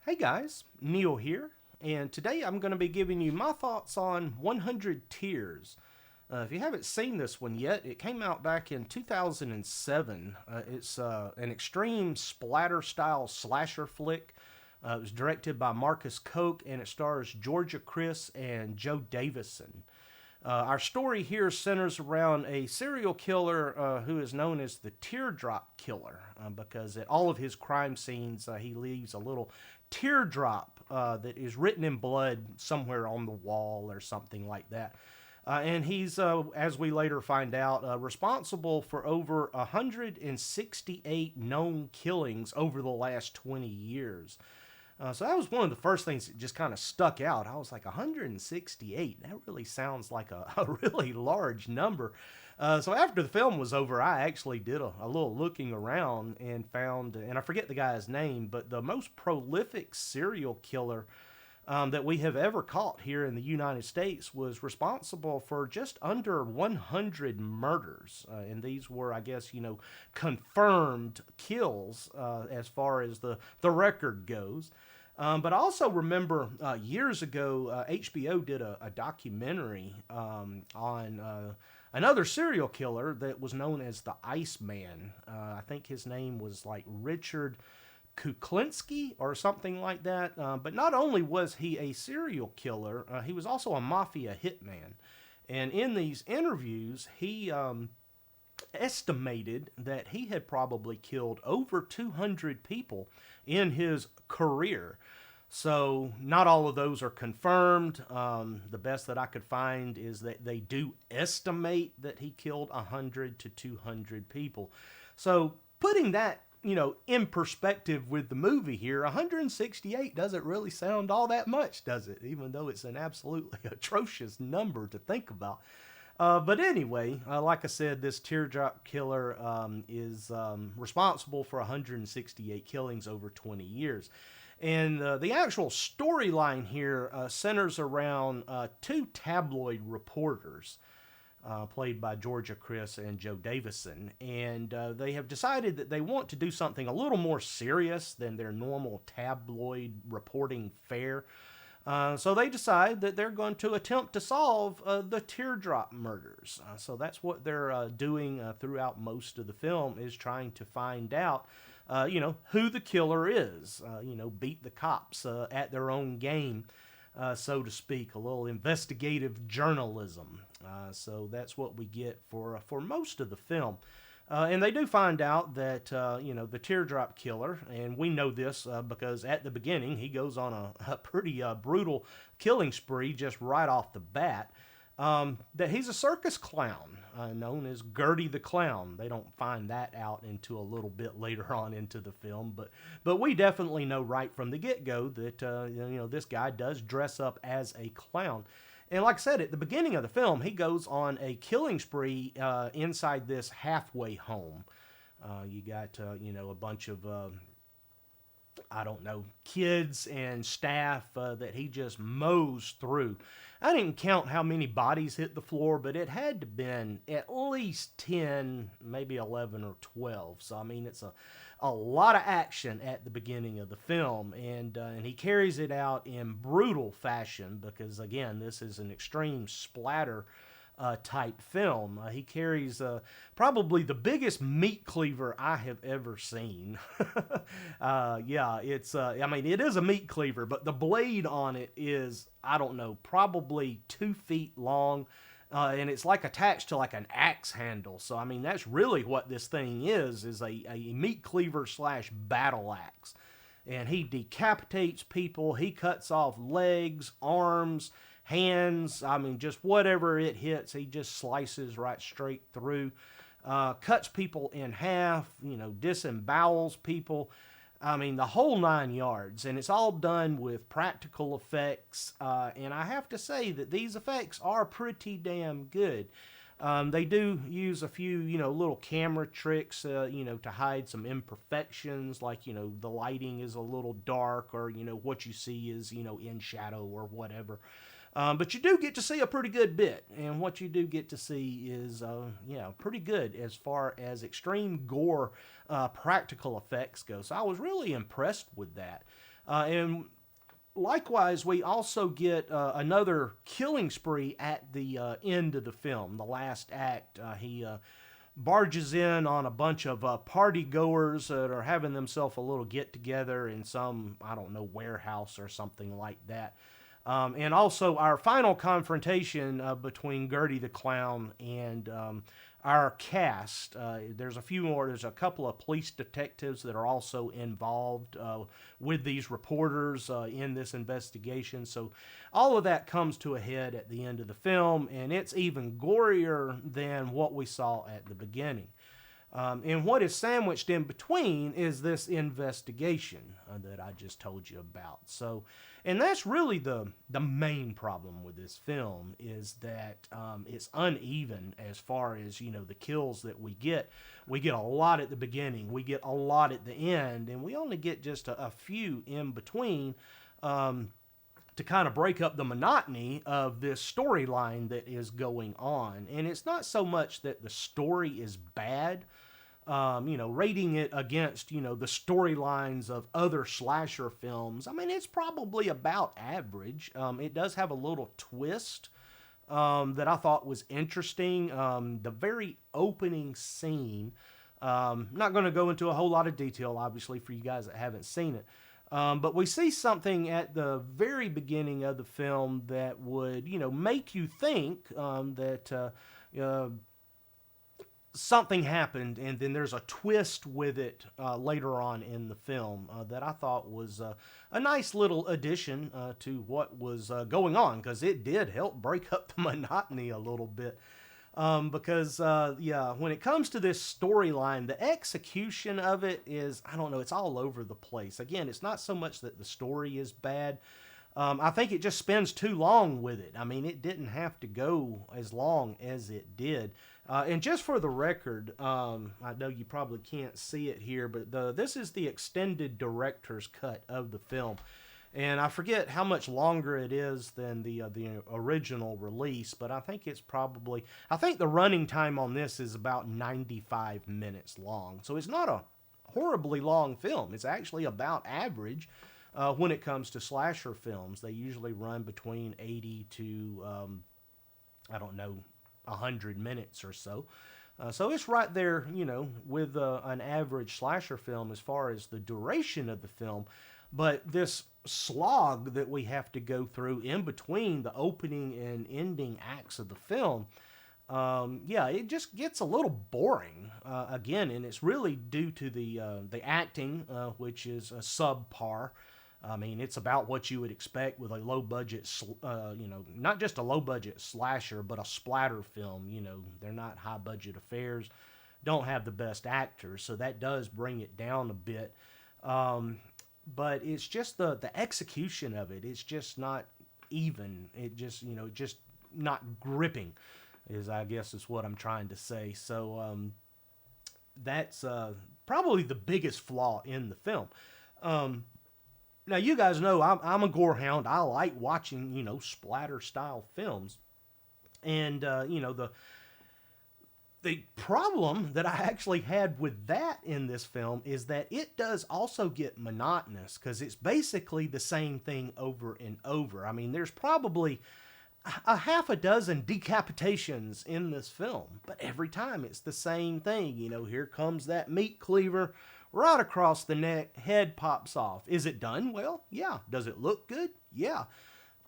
Hey guys, Neil here, and today I'm going to be giving you my thoughts on 100 Tears. If you haven't seen this one yet, it came out back in 2007. It's an extreme splatter style slasher flick. It was directed by Marcus Koch and it stars Georgia Chris and Joe Davison. Our story here centers around a serial killer who is known as the Teardrop Killer because at all of his crime scenes he leaves a little teardrop that is written in blood somewhere on the wall or something like that. And he's, as we later find out, responsible for over 168 known killings over the last 20 years. So that was one of the first things that just kind of stuck out. I was like, 168? That really sounds like a really large number. So after the film was over, I actually did a little looking around and found, and I forget the guy's name, but the most prolific serial killer that we have ever caught here in the United States was responsible for just under 100 murders. And these were, I guess, confirmed kills as far as the record goes. But I also remember years ago, HBO did a documentary on another serial killer that was known as the Iceman. I think his name was like Richard Kuklinski or something like that. But not only was he a serial killer, he was also a mafia hitman. And in these interviews, he estimated that he had probably killed over 200 people in his career. So not all of those are confirmed. The best that I could find is that they do estimate that he killed 100 to 200 people. So putting that in perspective with the movie here, 168 doesn't really sound all that much, does it? Even though it's an absolutely atrocious number to think about. But anyway, like I said, this Teardrop Killer is responsible for 168 killings over 20 years. And the actual storyline here centers around two tabloid reporters, played by Georgia Chris and Joe Davison. And they have decided that they want to do something a little more serious than their normal tabloid reporting fare. So they decide that they're going to attempt to solve the teardrop murders. So that's what they're doing throughout most of the film, is trying to find out, who the killer is. Beat the cops at their own game, so to speak. A little investigative journalism. So that's what we get for most of the film. And they do find out that, the Teardrop Killer, and we know this because at the beginning he goes on a pretty brutal killing spree just right off the bat, that he's a circus clown known as Gurdy the Clown. They don't find that out until a little bit later on into the film, but we definitely know right from the get-go that, this guy does dress up as a clown. And like I said, at the beginning of the film, he goes on a killing spree inside this halfway home. You got, a bunch of, kids and staff that he just mows through. I didn't count how many bodies hit the floor, but it had to have been at least 10, maybe 11 or 12. So, I mean, it's a lot of action at the beginning of the film, and he carries it out in brutal fashion because, again, this is an extreme splatter type film. He carries probably the biggest meat cleaver I have ever seen. It is a meat cleaver, but the blade on it is, probably 2 feet long. And it's like attached to like an axe handle. So, I mean, that's really what this thing is a meat cleaver / battle axe. And he decapitates people. He cuts off legs, arms, hands. I mean, just whatever it hits, he just slices right straight through. Cuts people in half, disembowels people. I mean, the whole 9 yards, and it's all done with practical effects, and I have to say that these effects are pretty damn good. They do use a few, little camera tricks, to hide some imperfections, like, the lighting is a little dark, or, what you see is, in shadow or whatever. But you do get to see a pretty good bit, and what you do get to see is, pretty good as far as extreme gore practical effects go. So I was really impressed with that. And likewise, we also get another killing spree at the end of the film, the last act. He barges in on a bunch of party goers that are having themselves a little get together in some, I don't know, warehouse or something like that. And also our final confrontation between Gurdy the Clown and our cast. There's a few more. There's a couple of police detectives that are also involved with these reporters in this investigation. So all of that comes to a head at the end of the film, and it's even gorier than what we saw at the beginning. And what is sandwiched in between is this investigation that I just told you about. So, and that's really the main problem with this film is that it's uneven as far as, you know, the kills that we get. We get a lot at the beginning, we get a lot at the end, and we only get just a few in between. To kind of break up the monotony of this storyline that is going on. And it's not so much that the story is bad, rating it against, the storylines of other slasher films. I mean, it's probably about average. It does have a little twist that I thought was interesting. The very opening scene, not going to go into a whole lot of detail, obviously, for you guys that haven't seen it. But we see something at the very beginning of the film that would, make you think that something happened, and then there's a twist with it later on in the film that I thought was a nice little addition to what was going on, because it did help break up the monotony a little bit. Because when it comes to this storyline, the execution of it is, I don't know, it's all over the place. Again, it's not so much that the story is bad. I think it just spends too long with it. I mean, it didn't have to go as long as it did. And just for the record, I know you probably can't see it here, but this is the extended director's cut of the film. And I forget how much longer it is than the original release, but I think the running time on this is about 95 minutes long. So it's not a horribly long film. It's actually about average when it comes to slasher films. They usually run between 80 to, 100 minutes or so. So it's right there, with an average slasher film as far as the duration of the film. But this slog that we have to go through in between the opening and ending acts of the film, it just gets a little boring again, and it's really due to the acting, which is a subpar. I mean, it's about what you would expect with a low budget, not just a low budget slasher, but a splatter film. They're not high budget affairs, don't have the best actors, so that does bring it down a bit. But it's just the execution of it. It's just not even. It just, just not gripping, I guess is what I'm trying to say. So that's probably the biggest flaw in the film. Now, you guys know I'm a gore hound. I like watching, splatter style films. And, the problem that I actually had with that in this film is that it does also get monotonous, because it's basically the same thing over and over. I mean, there's probably a half a dozen decapitations in this film, but every time it's the same thing. Here comes that meat cleaver right across the neck, head pops off. Is it done well? Yeah. Does it look good? Yeah.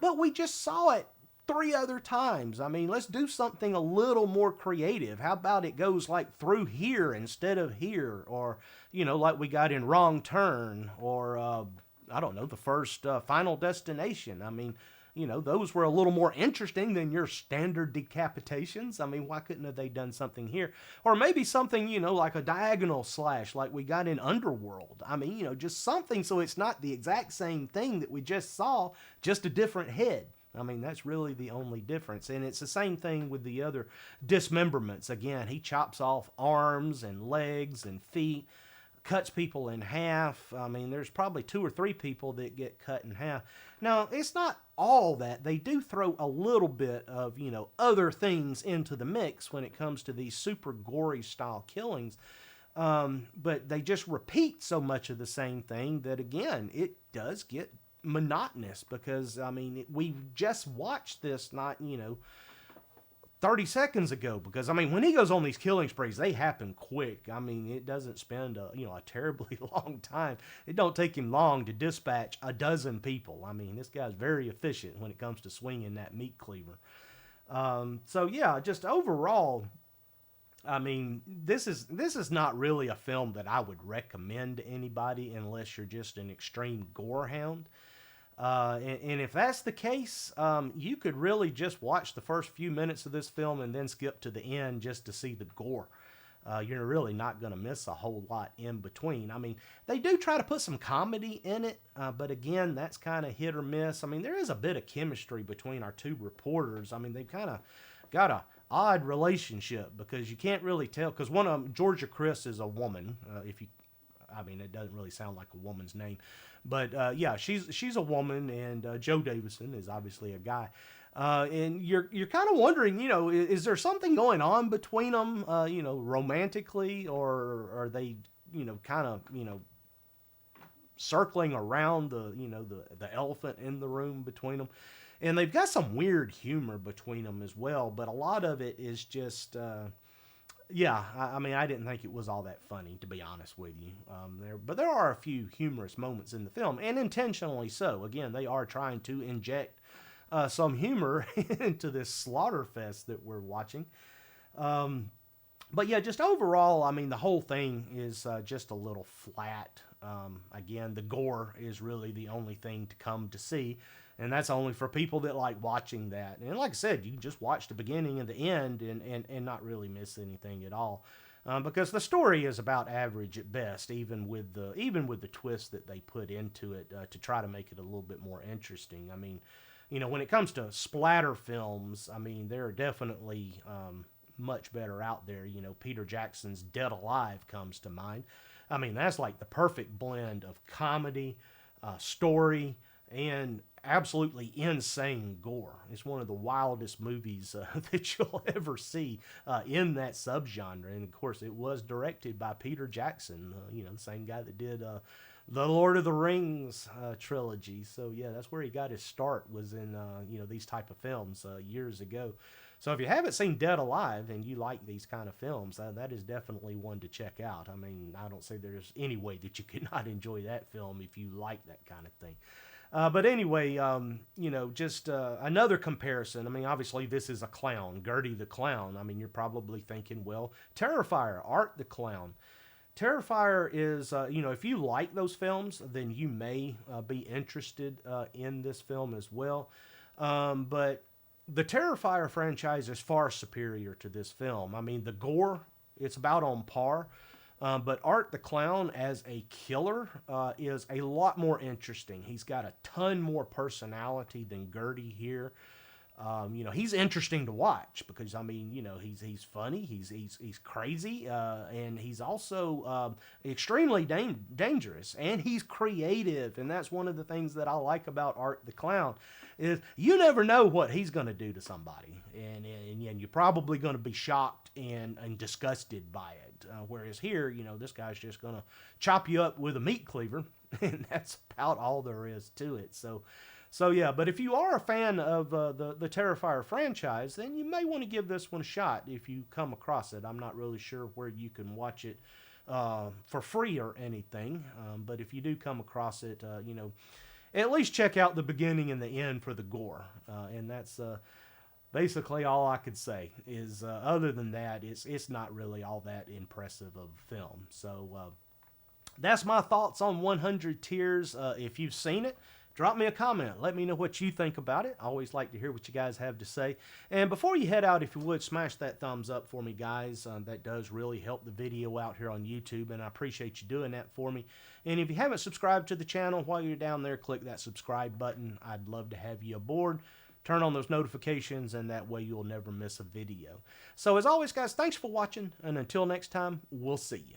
But we just saw it 3 other times. I mean, let's do something a little more creative. How about it goes like through here instead of here? Or, like we got in Wrong Turn, or, the first Final Destination. I mean, those were a little more interesting than your standard decapitations. I mean, why couldn't have they done something here? Or maybe something, like a diagonal slash like we got in Underworld. I mean, just something so it's not the exact same thing that we just saw, just a different head. I mean, that's really the only difference. And it's the same thing with the other dismemberments. Again, he chops off arms and legs and feet, cuts people in half. I mean, there's probably 2 or 3 people that get cut in half. Now, it's not all that. They do throw a little bit of, other things into the mix when it comes to these super gory style killings. But they just repeat so much of the same thing that, again, it does get monotonous because, I mean, we just watched this not, 30 seconds ago, because I mean, when he goes on these killing sprees, they happen quick. I mean, it doesn't spend a terribly long time. It don't take him long to dispatch a dozen people. I mean, this guy's very efficient when it comes to swinging that meat cleaver. So yeah, just overall, I mean, this is not really a film that I would recommend to anybody unless you're just an extreme gore hound. And if that's the case, you could really just watch the first few minutes of this film and then skip to the end just to see the gore. You're really not going to miss a whole lot in between. I mean, they do try to put some comedy in it, but again, that's kind of hit or miss. I mean, there is a bit of chemistry between our two reporters. I mean, they've kind of got a odd relationship because you can't really tell, because one of them, Georgia Chris, is a woman. I mean, it doesn't really sound like a woman's name, but yeah, she's a woman, and Joe Davison is obviously a guy. And you're kind of wondering, is there something going on between them, romantically, or are they, kind of, circling around the elephant in the room between them? And they've got some weird humor between them as well, but a lot of it is just, yeah, I mean, I didn't think it was all that funny, to be honest with you. But there are a few humorous moments in the film, and intentionally so. Again, they are trying to inject some humor into this slaughter fest that we're watching. But yeah, just overall, I mean, the whole thing is just a little flat. Again, the gore is really the only thing to come to see. And that's only for people that like watching that. And like I said, you can just watch the beginning and the end and not really miss anything at all. Because the story is about average at best, even with the twist that they put into it to try to make it a little bit more interesting. I mean, when it comes to splatter films, I mean, there are definitely much better out there. Peter Jackson's Dead Alive comes to mind. I mean, that's like the perfect blend of comedy, story, and absolutely insane gore. It's one of the wildest movies that you'll ever see in that subgenre. And of course, it was directed by Peter Jackson, the same guy that did the Lord of the Rings trilogy. So yeah, that's where he got his start, was in these type of films years ago. So if you haven't seen Dead Alive and you like these kind of films, that is definitely one to check out. I mean, I don't say there's any way that you could not enjoy that film if you like that kind of thing. But anyway, just another comparison. I mean, obviously this is a clown, Gurdy the Clown. I mean, you're probably thinking, well, Terrifier, Art the Clown. Terrifier is, if you like those films, then you may be interested in this film as well. But the Terrifier franchise is far superior to this film. I mean, the gore, it's about on par. But Art the Clown as a killer is a lot more interesting. He's got a ton more personality than Gurdy here. He's interesting to watch because, I mean, he's funny, he's crazy, and he's also extremely dangerous, and he's creative. And that's one of the things that I like about Art the Clown, is you never know what he's going to do to somebody, and you're probably going to be shocked and disgusted by it. Whereas here, this guy's just going to chop you up with a meat cleaver, and that's about all there is to it. So yeah, but if you are a fan of the Terrifier franchise, then you may want to give this one a shot if you come across it. I'm not really sure where you can watch it for free or anything, but if you do come across it, at least check out the beginning and the end for the gore, and that's basically all I could say. Is other than that, it's not really all that impressive of a film. So that's my thoughts on 100 Tears. If you've seen it, drop me a comment. Let me know what you think about it. I always like to hear what you guys have to say. And before you head out, if you would, smash that thumbs up for me, guys. That does really help the video out here on YouTube, and I appreciate you doing that for me. And if you haven't subscribed to the channel, while you're down there, click that subscribe button. I'd love to have you aboard. Turn on those notifications, and that way you'll never miss a video. So as always, guys, thanks for watching, and until next time, we'll see you.